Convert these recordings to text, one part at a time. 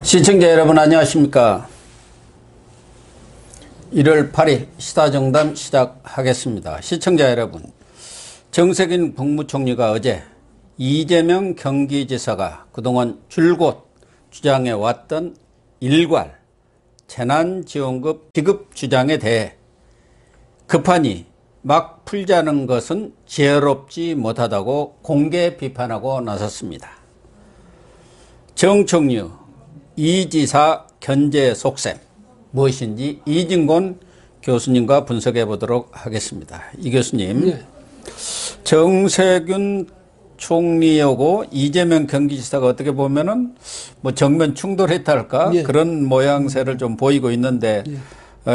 시청자 여러분 안녕하십니까. 1월 8일 시사정담 시작하겠습니다. 시청자 여러분, 정세균 국무총리가 어제 이재명 경기지사가 그동안 줄곧 주장해 왔던 일괄 재난지원금 지급 주장에 대해 급하니 막 풀자는 것은 지혜롭지 못하다고 공개 비판하고 나섰습니다. 정청류 이 지사 견제 속셈 무엇인지 이진곤 교수님과 분석해 보도록 하겠습니다. 이 교수님, 네. 정세균 총리하고 이재명 경기지사가 어떻게 보면은 뭐 정면 충돌했다 할까 네. 그런 모양새를 좀 보이고 있는데,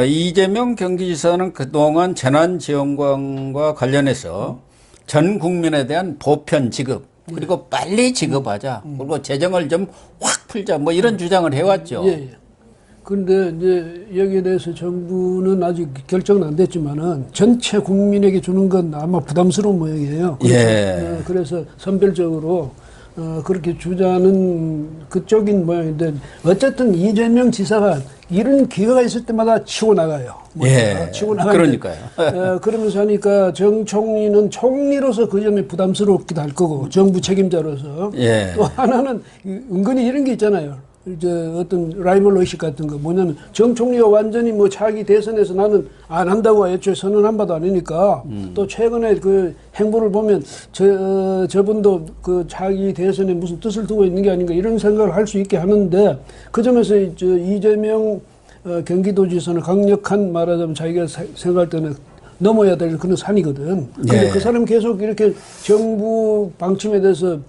이재명 경기지사는 그동안 재난지원금과 관련해서 전 국민에 대한 보편 지급 그리고 빨리 지급하자. 그리고 재정을 좀 확 풀자. 뭐 이런 주장을 해왔죠. 예. 그런데 이제 여기에 대해서 정부는 아직 결정은 안 됐지만은 전체 국민에게 주는 건 아마 부담스러운 모양이에요. 그래서 선별적으로 그렇게 주자는 그쪽인 모양인데, 어쨌든 이재명 지사가 이런 기회가 있을 때마다 치고 나가요. 치고 나가는데, 그러니까요. 그러면서 하니까 정 총리는 총리로서 그 점이 부담스럽기도 할 거고, 정부 책임자로서. 또 하나는 은근히 이런 게 있잖아요. 이제 어떤 라이벌 의식 같은 거, 뭐냐면 정 총리가 완전히 뭐 차기 대선에서 나는 안 한다고 애초에 선언한 바도 아니니까, 또 최근에 그 행보를 보면 저분도 그 차기 대선에 무슨 뜻을 두고 있는 게 아닌가 이런 생각을 할 수 있게 하는데, 그 점에서 이재명 경기도지사는 강력한, 말하자면 자기가 생각할 때는 넘어야 될 그런 산이거든. 근데 그 사람 계속 이렇게 정부 방침에 대해서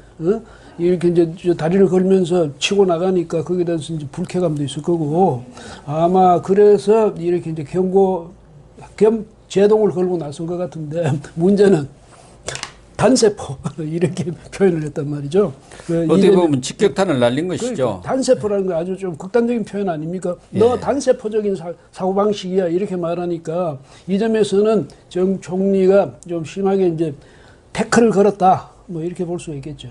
이렇게 이제 다리를 걸면서 치고 나가니까 거기에 대해서 이제 불쾌감도 있을 거고, 아마 그래서 이렇게 이제 경고 겸 제동을 걸고 나선 것 같은데, 문제는 단세포 이렇게 표현을 했단 말이죠. 어떻게 보면 직격탄을 날린 것이죠. 단세포라는 거 아주 좀 극단적인 표현 아닙니까? 너 단세포적인 사고방식이야 이렇게 말하니까, 이 점에서는 정 총리가 좀 심하게 이제 태클을 걸었다, 뭐 이렇게 볼 수가 있겠죠.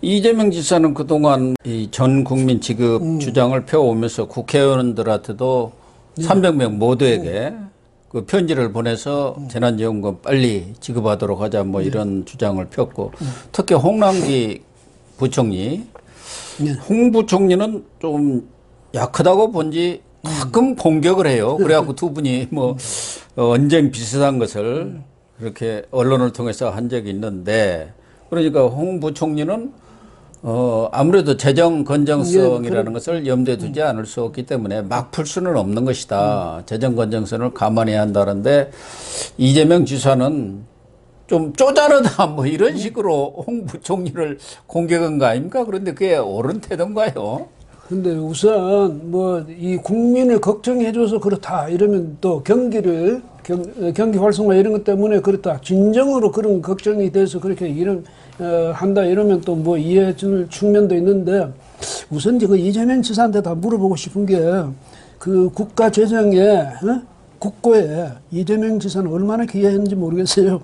이재명 지사는 그동안 이 전 국민 지급 주장을 펴오면서 국회의원들한테도 300명 모두에게 그 편지를 보내서 재난지원금 빨리 지급하도록 하자, 뭐 이런 주장을 폈고, 특히 홍남기 부총리, 홍 부총리는 좀 약하다고 본지 가끔 공격을 해요. 그래갖고 두 분이 뭐 언쟁 비슷한 것을 그렇게 언론을 통해서 한 적이 있는데, 그러니까 홍 부총리는 아무래도 재정 건전성이라는 것을 염두에 두지 않을 수 없기 때문에 막 풀 수는 없는 것이다. 재정 건전성을 감안해야 한다는데, 이재명 지사는 좀 쪼자르다 뭐 이런 식으로 홍 부총리를 공격한 거 아닙니까? 그런데 그게 옳은 태도인가요? 근데 우선 뭐 이 국민을 걱정해줘서 그렇다 이러면, 또 경기 활성화 이런 것 때문에 그렇다, 진정으로 그런 걱정이 돼서 그렇게 한다 이러면 또 뭐 이해해 줄 측면도 있는데, 우선 그 이재명 지사한테 다 물어보고 싶은 게, 그 국가 재정에 국고에 이재명 지사는 얼마나 기여했는지 모르겠어요.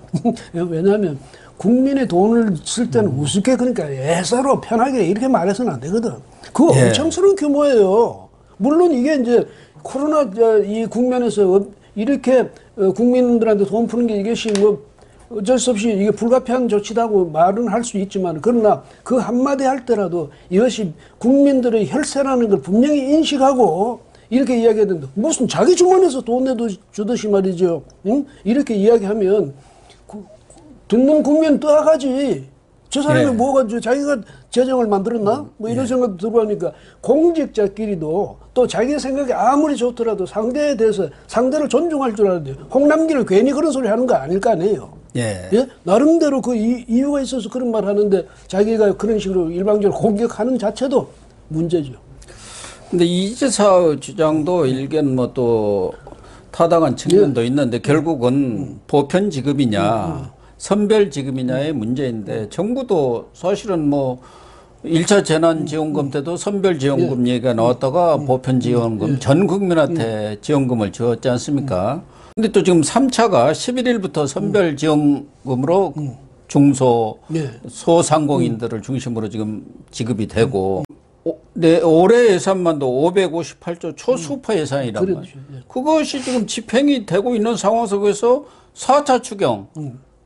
왜냐하면 국민의 돈을 쓸 때는 우습게, 그러니까 예사로 편하게 이렇게 말해서는 안 되거든. 그거 엄청스러운 규모예요. 물론 이게 이제 코로나 이 국면에서 이렇게 국민들한테 돈 푸는 게 이것이 뭐 어쩔 수 없이 이게 불가피한 조치다고 말은 할 수 있지만, 그러나 그 한마디 할 때라도 이것이 국민들의 혈세라는 걸 분명히 인식하고 이렇게 이야기해야 된다. 무슨 자기 주머니에서 돈 내주듯이 말이죠. 응? 이렇게 이야기하면 듣는 국민 떠나가지. 저 사람이 뭐가 자기가 재정을 만들었나? 뭐 이런 생각도 들고 하니까, 공직자끼리도 또 자기 생각이 아무리 좋더라도 상대에 대해서 상대를 존중할 줄 알아야 돼요. 홍남기를 괜히 그런 소리 하는 거 아닐 거 아니에요. 나름대로 그 이유가 있어서 그런 말 하는데, 자기가 그런 식으로 일방적으로 공격하는 자체도 문제죠. 근데 이 지사 주장도 일견 뭐 또 타당한 측면도 있는데, 결국은 보편 지급이냐 선별 지급이냐의 문제인데, 정부도 사실은 뭐 1차 재난지원금 때도 선별지원금 얘기가 나왔다가 보편지원금 전 국민한테 지원금을 주었지 않습니까? 근데 또 지금 3차가 11일부터 선별지원금으로 중소 소상공인들을 중심으로 지금 지급이 되고, 네, 올해 예산만도 558조 초수파 예산이란 그렇죠. 말이에요. 예. 그것이 지금 집행이 되고 있는 상황 속에서 4차 추경.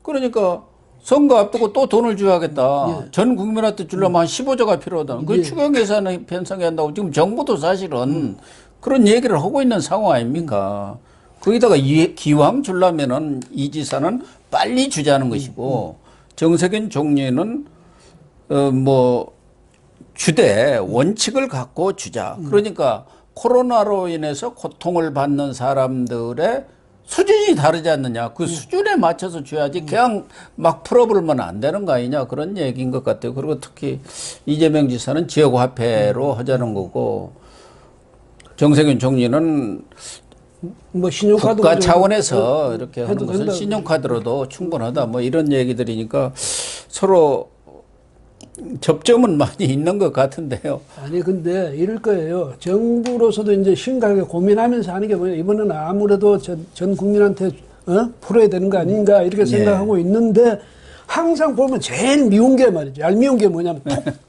그러니까 선거 앞두고 또 돈을 줘야겠다. 전 국민한테 주려면 한 15조가 필요하다. 그 추경 예산을 편성해야 한다고 지금 정부도 사실은 그런 얘기를 하고 있는 상황 아닙니까? 거기다가 기왕 주려면은 이 지사는 빨리 주자는 것이고 정세균 총리는 뭐 주되 원칙을 갖고 주자. 그러니까 코로나로 인해서 고통을 받는 사람들의 수준이 다르지 않느냐. 그 수준에 맞춰서 줘야지 그냥 막 풀어버리면 안 되는 거 아니냐. 그런 얘기인 것 같아요. 그리고 특히 이재명 지사는 지역화폐로 하자는 거고 정세균 총리는 뭐 신용카드 국가 차원에서 이렇게 하는 해도 것은 된다. 신용카드로도 충분하다. 뭐 이런 얘기들이니까 서로 접점은 많이 있는 것 같은데요. 아니 근데 이럴 거예요. 정부로서도 이제 심각하게 고민하면서 하는 게 뭐냐. 이번에는 아무래도 전 국민한테 풀어야 되는 거 아닌가 이렇게 생각하고 있는데 항상 보면 제일 미운 게 말이죠. 얄미운 게 뭐냐면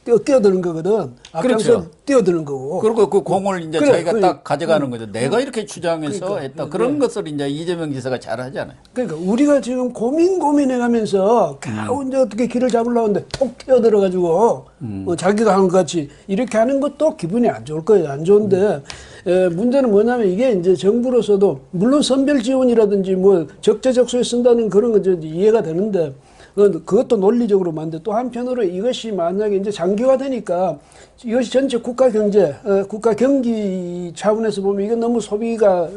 톡 뛰어드는 거거든. 앞장서 그렇죠. 뛰어드는 거고. 그리고 그 공을 이제 그래, 자기가 그래. 딱 가져가는 거죠. 내가 이렇게 주장해서 그러니까, 했다. 그런 것을 이제 이재명 지사가 잘 하잖아요. 그러니까 우리가 지금 고민해가면서 겨우 이제 어떻게 길을 잡으려고 하는데 톡 뛰어들어가지고 자기가 하는 것 같이 이렇게 하는 것도 기분이 안 좋을 거예요. 안 좋은데 문제는 뭐냐면 이게 이제 정부로서도 물론 선별 지원이라든지 뭐 적재적소에 쓴다는 그런 건 이제 이해가 되는데 그것도 논리적으로 맞는데 또 한편으로 이것이 만약에 이제 장기화되니까 이것이 전체 국가 경제, 국가 경기 차원에서 보면 이건 너무 소비가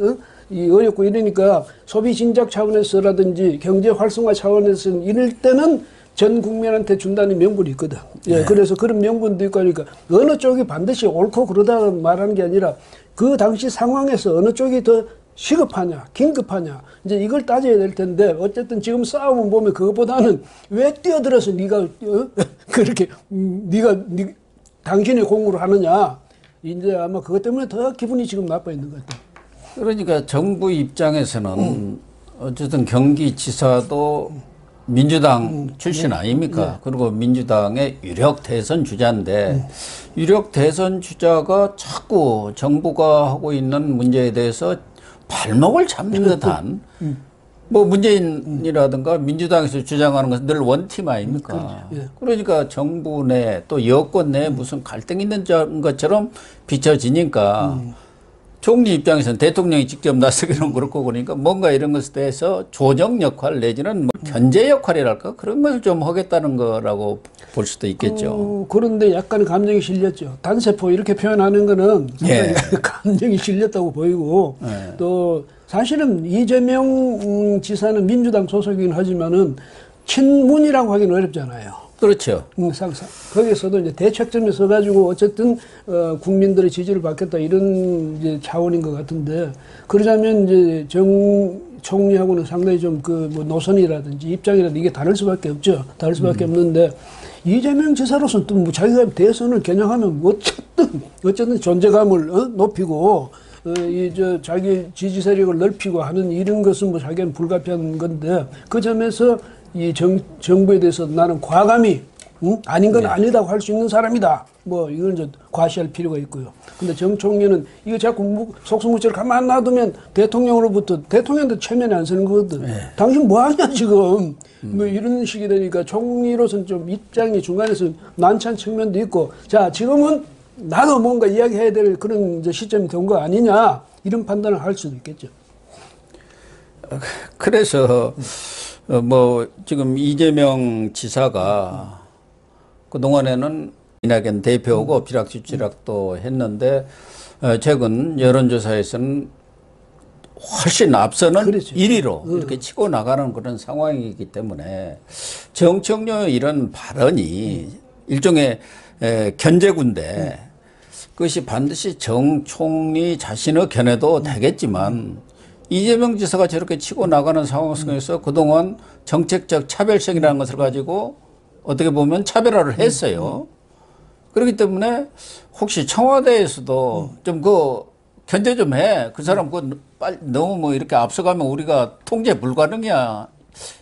어렵고 이러니까 소비 진작 차원에서라든지 경제 활성화 차원에서 이럴 때는 전 국민한테 준다는 명분이 있거든. 예, 그래서 그런 명분도 있고 하니까 어느 쪽이 반드시 옳고 그러다 말하는 게 아니라 그 당시 상황에서 어느 쪽이 더 시급하냐, 긴급하냐, 이제 이걸 따져야 될 텐데, 어쨌든 지금 싸움은 보면 그것보다는 왜 뛰어들어서 네가, 그렇게, 당신의 공으로 하느냐, 이제 아마 그것 때문에 더 기분이 지금 나빠 있는 것 같아요. 그러니까 정부 입장에서는 어쨌든 경기지사도 민주당 출신 아닙니까? 그리고 민주당의 유력 대선 주자인데 유력 대선 주자가 자꾸 정부가 하고 있는 문제에 대해서 발목을 잡는 듯한 뭐 문재인이라든가 민주당에서 주장하는 것은 늘 원팀 아닙니까? 그러니까 정부 내 또 여권 내에 무슨 갈등이 있는 것처럼 비춰지니까 총리 입장에서는 대통령이 직접 나서기는 그렇고 그러니까 뭔가 이런 것에 대해서 조정 역할 내지는 뭐 견제 역할이랄까 그런 것을 좀 하겠다는 거라고 볼 수도 있겠죠. 그런데 약간 감정이 실렸죠. 단세포 이렇게 표현하는 거는 상당히 감정이 실렸다고 보이고 또 사실은 이재명 지사는 민주당 소속이긴 하지만은 친문이라고 하기는 어렵잖아요. 그렇죠. 거기서도 이제 대책점에 서가지고 어쨌든 국민들의 지지를 받겠다 이런 이제 차원인 것 같은데 그러자면 이제 정 총리하고는 상당히 좀 그 뭐 노선이라든지 입장이라든지 이게 다를 수밖에 없죠. 다를 수밖에 없는데 이재명 지사로서는 또 뭐 자기가 대선을 겨냥하면 어쨌든 존재감을 높이고 자기 지지 세력을 넓히고 하는 이런 것은 뭐 자기는 불가피한 건데 그 점에서 이 정부에 대해서 나는 과감히 아닌 건 아니다고 할 수 있는 사람이다. 뭐 이걸 이제 과시할 필요가 있고요. 근데 정 총리는 이거 자꾸 속수무책을 가만 놔두면 대통령으로부터 대통령한테 체면이 안 서는 거거든. 당신 뭐 하냐 지금. 뭐 이런 식이 되니까 총리로서는 좀 입장이 중간에서 난처한 측면도 있고 자 지금은 나도 뭔가 이야기해야 될 그런 이제 시점이 된 거 아니냐 이런 판단을 할 수도 있겠죠. 그래서 뭐 지금 이재명 지사가 그동안에는 이낙연 대표하고 벼락치락도 했는데 최근 여론조사에서는 훨씬 앞서는 그렇죠. 1위로 이렇게 치고 나가는 그런 상황이기 때문에 정청래 이런 발언이 일종의 견제군데 그것이 반드시 정 총리 자신의 견해도 되겠지만 이재명 지사가 저렇게 치고 나가는 상황 속에서 그동안 정책적 차별성이라는 것을 가지고 어떻게 보면 차별화를 했어요. 그렇기 때문에 혹시 청와대에서도 좀 그 견제 좀 해. 그 사람 그 빨리 너무 뭐 이렇게 앞서가면 우리가 통제 불가능이야.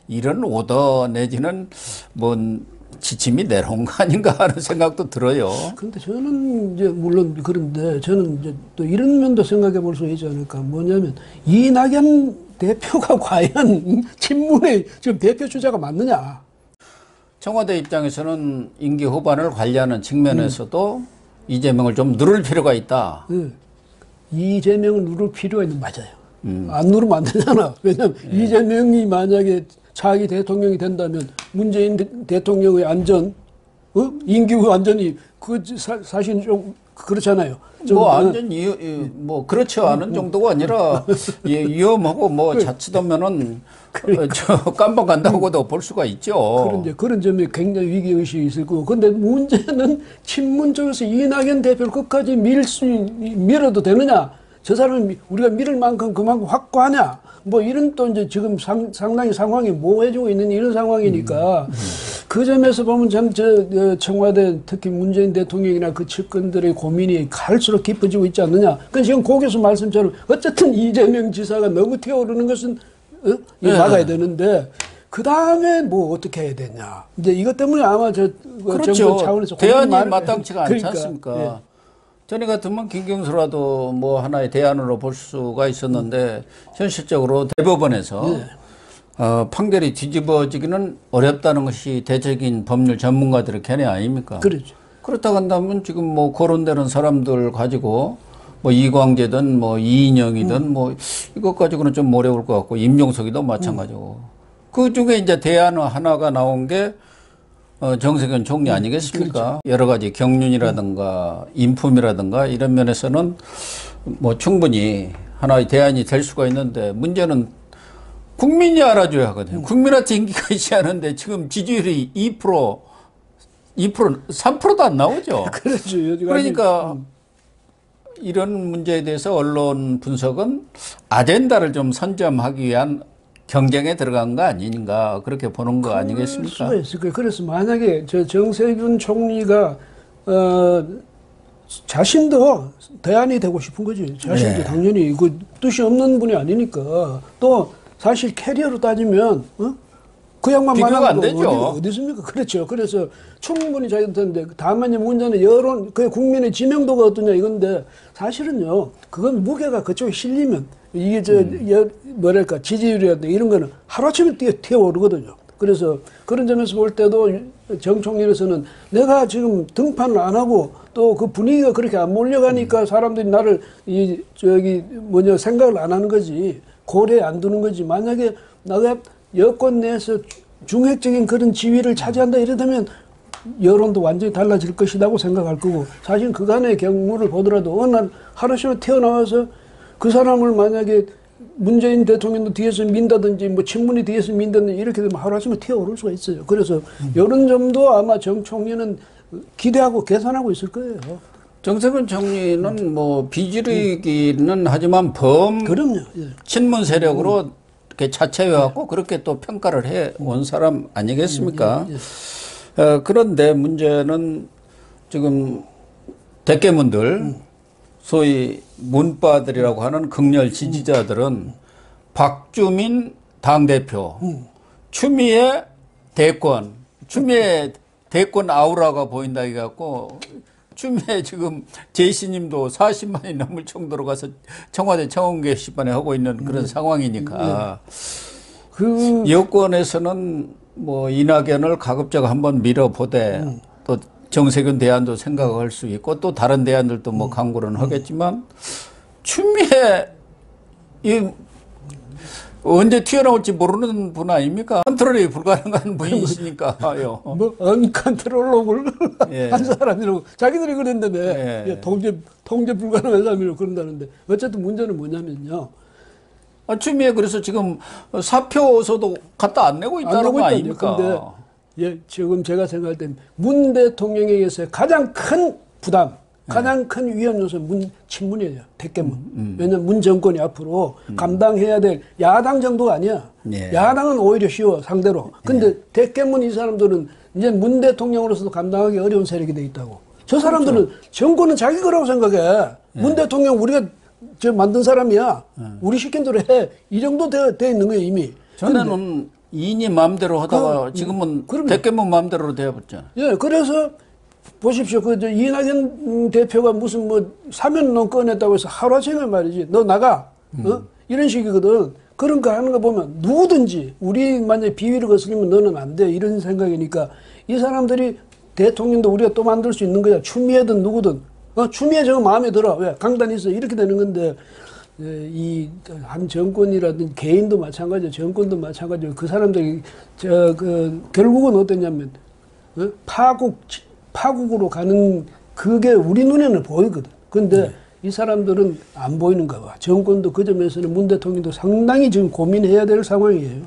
이런 오더 내지는 뭐 지침이 내려온 거 아닌가 하는 생각도 들어요. 근데 저는 이제 물론 그런데 저는 이제 또 이런 면도 생각해 볼 수 있지 않을까. 뭐냐면 이낙연 대표가 과연 친문의 지금 대표 주자가 맞느냐. 청와대 입장에서는 임기 후반을 관리하는 측면에서도 이재명을 좀 누를 필요가 있다. 네. 이재명을 누를 필요가 있는 맞아요. 안 누르면 안 되잖아. 왜냐하면 이재명이 만약에 차기 대통령이 된다면 문재인 대통령의 안전, 임기 후 안전이 사실 좀 그렇잖아요. 좀, 뭐 완전 뭐 그렇죠 않은 정도가 아니라 위험하고 뭐 자칫하면은 저 깜방 간다고도 볼 수가 있죠. 그런 점에 굉장히 위기 의식이 있을 거고. 근데 문제는 친문 쪽에서 이낙연 대표를 끝까지 밀어도 되느냐? 저 사람을 우리가 밀을 만큼 그만큼 확고하냐? 뭐 이런 또 이제 지금 상당히 상황이 모호해지고 있는 이런 상황이니까 그 점에서 보면 참 청와대 특히 문재인 대통령이나 그 측근들의 고민이 갈수록 깊어지고 있지 않느냐. 그러니까 지금 고 교수 말씀처럼 어쨌든 이재명 지사가 너무 튀어오르는 것은 막아야 되는데 그 다음에 뭐 어떻게 해야 되냐. 이제 이것 때문에 아마 그렇죠. 정부 차원에서 대안이 마땅치가 않지 그러니까, 않습니까? 예. 전에 같으면 김경수라도 뭐 하나의 대안으로 볼 수가 있었는데 현실적으로 대법원에서 판결이 뒤집어지기는 어렵다는 것이 대적인 법률 전문가들의 견해 아닙니까? 그렇죠. 그렇다고 한다면 지금 뭐 거론되는 사람들 가지고 뭐 이광재든 뭐 이인영이든 뭐 이것 가지고는 좀 어려울 것 같고 임종석이도 마찬가지고 그 중에 이제 대안 하나가 나온 게 정세균 총리 아니겠습니까? 그렇죠. 여러 가지 경륜이라든가 인품이라든가 이런 면에서는 뭐 충분히 하나의 대안이 될 수가 있는데 문제는 국민이 알아줘야 하거든요. 국민한테 인기가 있지 않은데 지금 지지율이 2%, 3%도 안 나오죠. 그렇죠. 그러니까 이런 문제에 대해서 언론 분석은 아젠다를 좀 선점하기 위한 경쟁에 들어간 거 아닌가 그렇게 보는 거 아니겠습니까? 수가 있을 거예요. 그래서 만약에 정세균 총리가 자신도 대안이 되고 싶은 거지. 자신도 당연히 그 뜻이 없는 분이 아니니까. 또 사실 캐리어로 따지면 그 양반 비교가 안 되죠. 어디 있습니까? 그렇죠. 그래서 충분히 자기한테 다만 문제는 여론, 그 국민의 지명도가 어떠냐 이건데 사실은요. 그건 무게가 그쪽에 실리면 이게 뭐랄까 지지율이라든가 이런 거는 하루아침에 튀어오르거든요. 그래서 그런 점에서 볼 때도 정 총리로서는 내가 지금 등판을 안 하고 또 그 분위기가 그렇게 안 몰려가니까 사람들이 나를 생각을 안 하는 거지. 고려에 안 두는 거지. 만약에 내가 여권 내에서 중획적인 그런 지위를 차지한다 이러다면 여론도 완전히 달라질 것이라고 생각할 거고 사실 그간의 경우를 보더라도 어느 날 하루씩 튀어나와서 그 사람을 만약에 문재인 대통령도 뒤에서 민다든지 뭐 친문이 뒤에서 민다든지 이렇게 되면 하루아침에 튀어오를 수가 있어요. 그래서 이런 점도 아마 정 총리는 기대하고 계산하고 있을 거예요. 정세균 총리는 뭐 비주류이기는 하지만 그럼요. 친문 세력으로 이렇게 자체해왔고 그렇게 또 평가를 해온 사람 아니겠습니까? 그런데 문제는 지금 대깨문들 소위 문바들이라고 하는 극렬 지지자들은 박주민 당대표, 추미애 대권, 추미애 대권 아우라가 보인다 해갖고 추미애 지금 제시님도 40만이 넘을 정도로 가서 청와대 청원 게시판에 하고 있는 그런 상황이니까 여권에서는 뭐 이낙연을 가급적 한번 밀어보되 또 정세균 대안도 생각할 수 있고 또 다른 대안들도 뭐 강구는 하겠지만 추미애 언제 튀어나올지 모르는 분 아닙니까? 컨트롤이 불가능한 분이시니까요. 뭐 언컨트롤러블 한 사람이라고 자기들이 그랬는데 통제 불가능한 사람이라고 그런다는데 어쨌든 문제는 뭐냐면요. 추미애 그래서 지금 사표서도 갖다 안 내고 있다는 거 아닙니까? 근데 지금 제가 생각할 때 문 대통령에게서 가장 큰 부담, 가장 큰 위험 요소는 친문이에요. 대깨문. 왜냐면 문 정권이 앞으로 감당해야 될 야당 정도가 아니야. 야당은 오히려 쉬워 상대로. 근데 대깨문 이 사람들은 이제 문 대통령으로서도 감당하기 어려운 세력이 돼 있다고. 저 사람들은 정권은 자기 거라고 생각해. 문 대통령 우리가 만든 사람이야. 우리 시킨 대로 해. 이 정도 돼 있는 거예요 이미. 전에는 이인이 마음대로 하다가 지금은 그럼요. 대깨문 마음대로 되어버렸잖아. 예, 그래서 보십시오. 저 이낙연 대표가 무슨 뭐 사면론 꺼냈다고 해서 하루아침에 말이지. 너 나가. 이런 식이거든. 그런 거 하는 거 보면 누구든지 우리 만약에 비위를 거스르면 너는 안 돼. 이런 생각이니까 이 사람들이 대통령도 우리가 또 만들 수 있는 거야. 추미애든 누구든. 추미애 저거 마음에 들어. 왜? 강단 있어. 이렇게 되는 건데 이 한 정권이라든 개인도 마찬가지고 정권도 마찬가지고 그 사람들이 결국은 어떠냐면 파국으로 가는 그게 우리 눈에는 보이거든. 근데 이 사람들은 안 보이는가 봐. 정권도 그 점에서는 문 대통령도 상당히 지금 고민해야 될 상황이에요.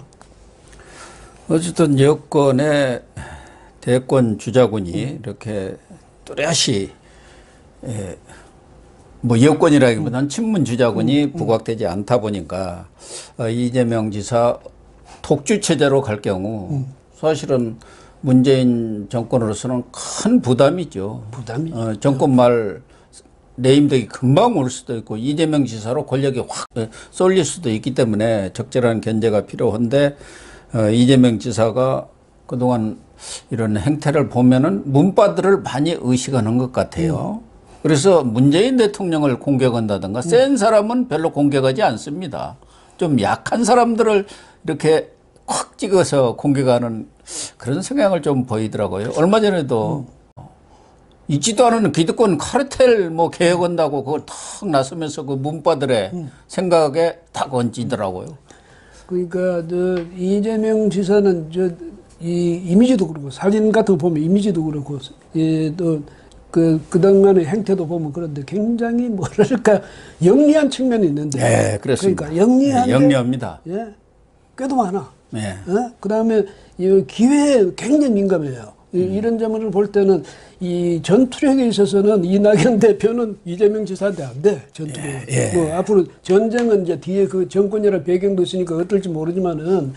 어쨌든 여권의 대권 주자군이 이렇게 뚜렷이 뭐 여권이라기보다는 친문 주자군이 부각되지 않다 보니까 이재명 지사 독주 체제로 갈 경우 사실은 문재인 정권으로서는 큰 부담이죠. 부담이. 정권 말 내임덕이 금방 올 수도 있고 이재명 지사로 권력이 확 쏠릴 수도 있기 때문에 적절한 견제가 필요한데 이재명 지사가 그동안 이런 행태를 보면은 문바들을 많이 의식하는 것 같아요. 그래서 문재인 대통령을 공격한다든가 센 사람은 별로 공격하지 않습니다. 좀 약한 사람들을 이렇게 콱 찍어서 공격하는 그런 성향을 좀 보이더라고요. 얼마 전에도 있지도 않은 기득권 카르텔 뭐 개혁한다고 그걸 탁 나서면서 그 문바들의 생각에 탁 얹히더라고요. 그러니까 이재명 지사는 이 이미지도 그렇고 사진 같은 거 보면 이미지도 그렇고 또 그동안의 행태도 보면 그런데 굉장히 뭐랄까 영리한 측면이 있는데. 네, 그렇습니다. 그러니까 영리한데. 영리합니다. 예, 꽤도 많아. 네. 그다음에 이 기회에 굉장히 민감해요. 이런 점을 볼 때는 이 전투력에 있어서는 이낙연 대표는 이재명 지사한테 안 돼. 전투력. 뭐 앞으로 전쟁은 이제 뒤에 그 정권이라 배경도 있으니까 어떨지 모르지만은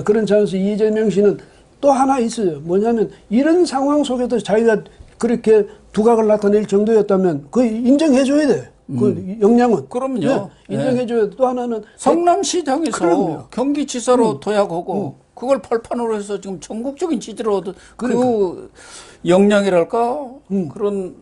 그런 차원에서 이재명 씨는 또 하나 있어요. 뭐냐면 이런 상황 속에서 자기가 그렇게 두각을 나타낼 정도였다면 그 인정해줘야 돼. 그 역량은. 그럼요. 네, 인정해줘야 돼. 또 하나는 성남시장에서 그럼요. 경기지사로 도약하고 그걸 발판으로 해서 지금 전국적인 지지를 얻은 그 역량이랄까 그런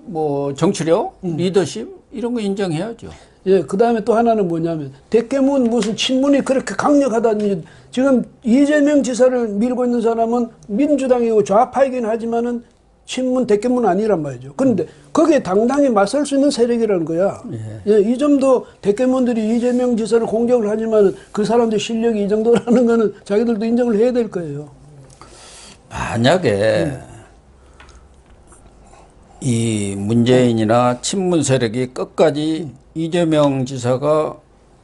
뭐 정치력, 리더십 이런 거 인정해야죠. 예, 그 다음에 또 하나는 뭐냐면 대깨문 무슨 친문이 그렇게 강력하다니 지금 이재명 지사를 밀고 있는 사람은 민주당이고 좌파이긴 하지만은 친문 대깨문 아니란 말이죠. 그런데 거기에 당당히 맞설 수 있는 세력이라는 거야. 예, 이 점도 대깨문들이 이재명 지사를 공격을 하지만 그 사람들 실력이 이 정도라는 거는 자기들도 인정을 해야 될 거예요. 만약에 이 문재인이나 친문 세력이 끝까지 이재명 지사가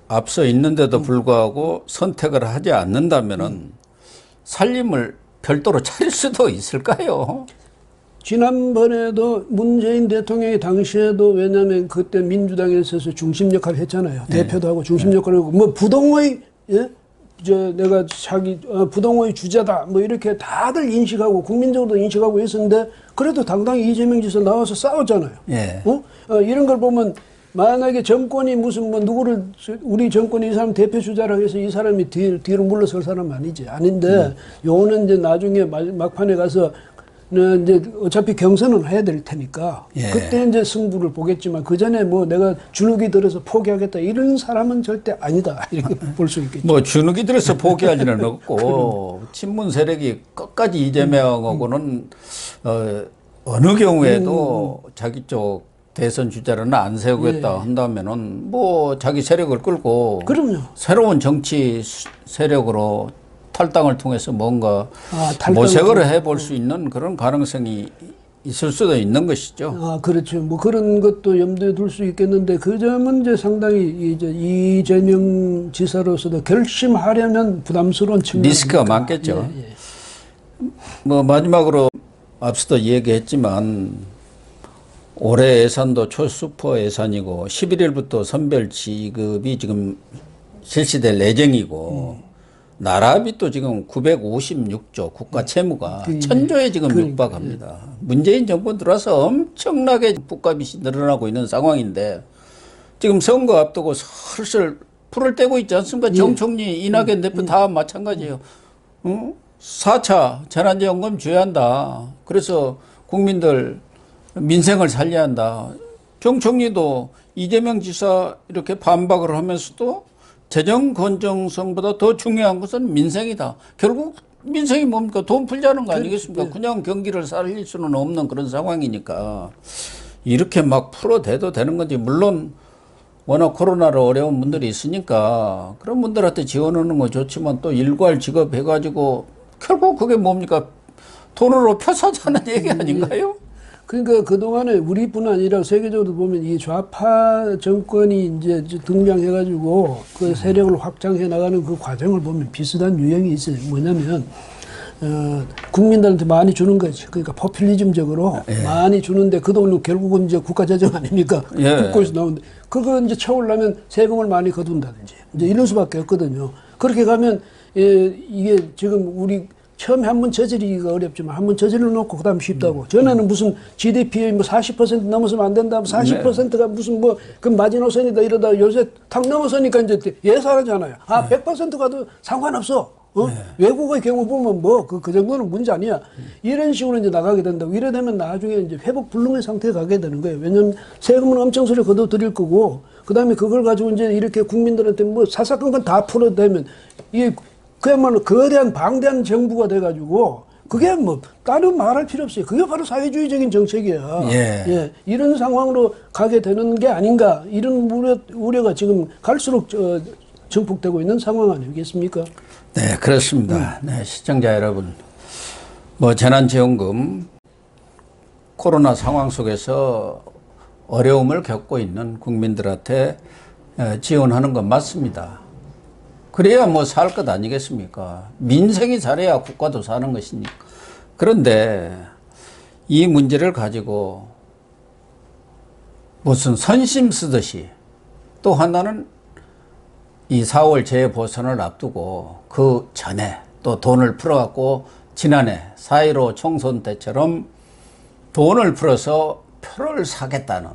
앞서 있는데도 불구하고 선택을 하지 않는다면은 살림을 별도로 차릴 수도 있을까요? 지난번에도 문재인 대통령이 당시에도 왜냐하면 그때 민주당에 있어서 중심 역할을 했잖아요. 대표도 하고 중심 역할을 하고 뭐 부동의 내가 자기 부동의 주자다 뭐 이렇게 다들 인식하고 국민적으로도 인식하고 있었는데 그래도 당당히 이재명 지사 나와서 싸웠잖아요. 이런 걸 보면 만약에 정권이 무슨 뭐 누구를 우리 정권이 이 사람 대표 주자라고 해서 이 사람이 뒤로 물러설 사람 아니지. 아닌데 요거는 이제 나중에 막판에 가서 이제 어차피 경선은 해야 될 테니까 그때 이제 승부를 보겠지만 그 전에 뭐 내가 주눅이 들어서 포기하겠다 이런 사람은 절대 아니다 이렇게 볼 수 있겠죠. 뭐 주눅이 들어서 포기할 일은 없고 친문 세력이 끝까지 이재명하고는 어느 경우에도 자기 쪽 대선 주자로는 안 세우겠다 한다면은 뭐 자기 세력을 끌고 그럼요. 새로운 정치 세력으로 탈당을 통해서 뭔가 모색을 해볼 수 있는 그런 가능성이 있을 수도 있는 것이죠. 그렇죠. 뭐 그런 것도 염두에 둘 수 있겠는데 그 점은 이제 상당히 이제 이재명 지사로서도 결심하려면 부담스러운 측면이 리스크가 많겠죠. 뭐 마지막으로 앞서도 얘기했지만 올해 예산도 초슈퍼 예산이고 11일부터 선별 지급이 지금 실시될 예정이고 나라비 또 지금 956조 국가 채무가 1000조에 지금 육박합니다. 문재인 정부 들어와서 엄청나게 국가 빚이 늘어나고 있는 상황인데 지금 선거 앞두고 슬슬 풀을 떼고 있지 않습니까? 정총리, 이낙연 대표 다 마찬가지예요. 4차 재난지원금 줘야 한다. 그래서 국민들 민생을 살려야 한다. 정총리도 이재명 지사 이렇게 반박을 하면서도 재정 건정성보다 더 중요한 것은 민생이다. 결국 민생이 뭡니까? 돈 풀자는 거 아니겠습니까? 그냥 경기를 살릴 수는 없는 그런 상황이니까 이렇게 막 풀어대도 되는 건지. 물론 워낙 코로나로 어려운 분들이 있으니까 그런 분들한테 지원하는 거 좋지만 또 일괄 지급해가지고 결국 그게 뭡니까? 돈으로 표사자는 얘기 아닌가요? 그러니까 그동안에 우리뿐 아니라 세계적으로 보면 이 좌파 정권이 이제 등장해가지고 그 세력을 확장해 나가는 그 과정을 보면 비슷한 유형이 있어요. 뭐냐면, 국민들한테 많이 주는 거지. 그러니까 포퓰리즘적으로 많이 주는데 그 돈은 결국은 이제 국가재정 아닙니까? 국고에서 나오는데 그거 이제 채우려면 세금을 많이 거둔다든지 이제 이런 수밖에 없거든요. 그렇게 가면, 이게 지금 우리 처음에 한번 저지르기가 어렵지만 한번 저질러 놓고 그다음 쉽다고. 전에는 무슨 GDP의 뭐 40% 넘어서면 안 된다. 40%가 무슨 뭐 그 마지노선이다 이러다 요새 탁 넘어서니까 이제 예사하잖아요. 100% 가도 상관없어. 외국의 경우 보면 뭐 그 정도는 문제 아니야. 이런 식으로 이제 나가게 된다고. 이래 되면 나중에 이제 회복 불능의 상태에 가게 되는 거예요. 왜냐면 세금은 엄청 소리 걷어 드릴 거고 그다음에 그걸 가지고 이제 이렇게 국민들한테 뭐 사사건건 다 풀어대면 이게 그야말로 거대한 방대한 정부가 돼가지고 그게 뭐 다른 말할 필요 없어요. 그게 바로 사회주의적인 정책이야. 예. 이런 상황으로 가게 되는 게 아닌가 이런 우려가 지금 갈수록 증폭되고 있는 상황 아니겠습니까? 네, 그렇습니다. 네, 시청자 여러분, 뭐 재난지원금 코로나 상황 속에서 어려움을 겪고 있는 국민들한테 지원하는 건 맞습니다. 그래야 뭐 살 것 아니겠습니까? 민생이 잘해야 국가도 사는 것이니까. 그런데 이 문제를 가지고 무슨 선심 쓰듯이 또 하나는 이 4월 재보선을 앞두고 그 전에 또 돈을 풀어갖고 지난해 4.15 총선 때처럼 돈을 풀어서 표를 사겠다는,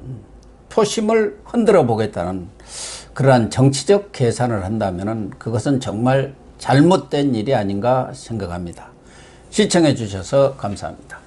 표심을 흔들어 보겠다는 그러한 정치적 계산을 한다면 그것은 정말 잘못된 일이 아닌가 생각합니다. 시청해 주셔서 감사합니다.